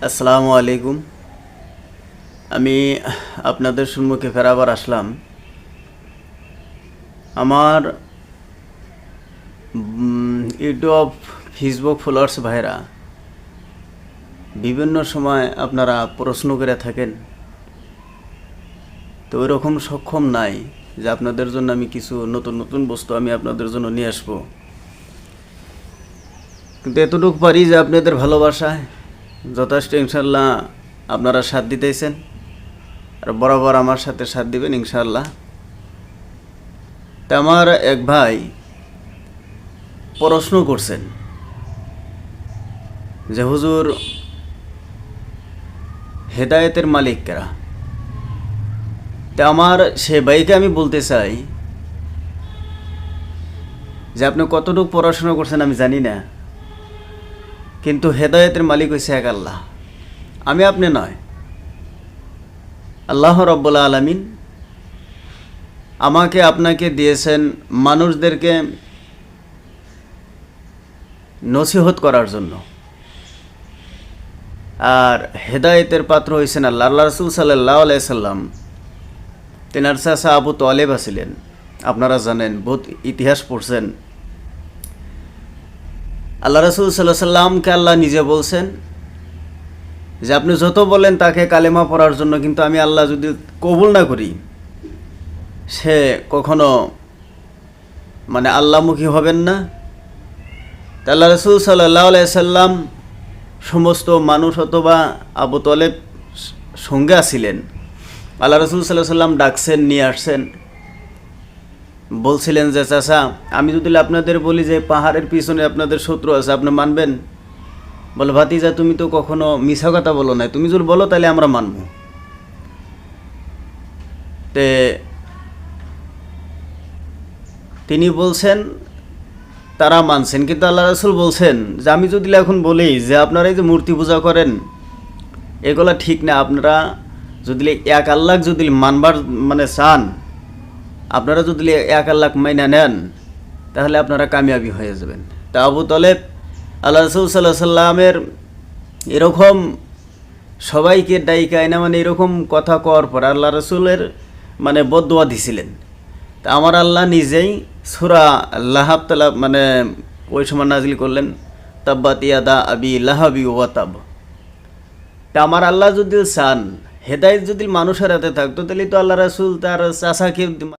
আসসালামু আলাইকুম। আমি আপনাদের সম্মুখে ফের আবার আসলাম। আমার ইউটিউব ফেসবুক ফলোয়ার্স ভাইরা বিভিন্ন সময় আপনারা প্রশ্ন করে থাকেন, তো ওই রকম সক্ষম নাই যে আপনাদের জন্য আমি কিছু নতুন নতুন বস্তু আমি আপনাদের জন্য নিয়ে আসবো, কিন্তু এতটুকু পারি যে আপনাদের ভালোবাসায় যথেষ্ট ইনশাল্লাহ আপনারা সাথ দিতেছেন আর বরাবর আমার সাথে সাথ দিবেন ইনশাল্লাহ। তা আমার এক ভাই প্রশ্ন করছেন যে হুজুর, হেদায়েতের মালিক কারা? তা আমার সে ভাইকে আমি বলতে চাই যে আপনি কতটুকু পড়াশোনা করছেন আমি জানি না, কিন্তু হেদায়েতের মালিক হয়েছে এক আল্লাহ, আমি আপনি নয়। আল্লাহ রব্বুল আলামিন আমাকে আপনাকে দিয়েছেন মানুষদেরকে নসিহত করার জন্য, আর হেদায়েতের পাত্র হয়েছেন আল্লাহ। আল্লাহ রাসূল সাল্লাল্লাহু আলাইহি সাল্লাম তেনার চাচা আবু তালেব ছিলেন, আপনারা জানেন, বহুত ইতিহাস পড়ছেন। আল্লাহ রাসূল সাল্লাল্লাহু আলাইহি সাল্লামকে আল্লাহ নিজে বলছেন যে আপনি যত বলেন তাকে কালেমা পড়ার জন্য, কিন্তু আমি আল্লাহ যদি কবুল না করি সে কখনো আল্লাহমুখী হবেন না। তা আল্লাহ রাসূল সাল্লাল্লাহু আলাইহি সাল্লাম সমস্ত মানুষ অথবা আবু তালেব সঙ্গে আসছিলেন। আল্লাহ রাসূল সাল্লাল্লাহু আলাইহি সাল্লাম ডাকছেন, নিয়ে আসছেন, বলছিলেন যে চাচা, আমি যদি আপনাদের বলি যে পাহাড়ের পিছনে আপনাদের শত্রু আছে, আপনি মানবেন? বলে, ভাতিজা তুমি তো কখনো মিছা কথা বলো না, তুমি যদি বলো তাহলে আমরা মানব। তিনি বলছেন তারা মানছেন, কিন্তু আল্লাহ রাসূল বলছেন যে আমি যদি এখন বলি যে আপনারা এই যে মূর্তি পূজা করেন এগুলা ঠিক না, আপনারা যদি এক আল্লাহ যদি মানবার চান, আপনারা যদি এক আল্লাহ মাইনা নেন তাহলে আপনারা কামিয়াবি হয়ে যাবেন। তা আবু তালেব আল্লাহ রাসূল সাল্লাল্লাহু আলাইহি সাল্লামের এরকম সবাইকে ডাইকা না এরকম কথা কওয়ার পর আল্লাহ রাসূলের বদদুয়া দিছিলেন। তা আমার আল্লাহ নিজেই সূরা লাহাব তালা ওই সময় নাজিল করলেন, তাব্বাত ইয়াদা আবি লাহাবি ওয়া তাব। তা আমার আল্লাহ যদি চান হেদায়েত যদি মানুষের হাতে থাকতো তাহলে তো আল্লাহ রাসূল তার চাচাকে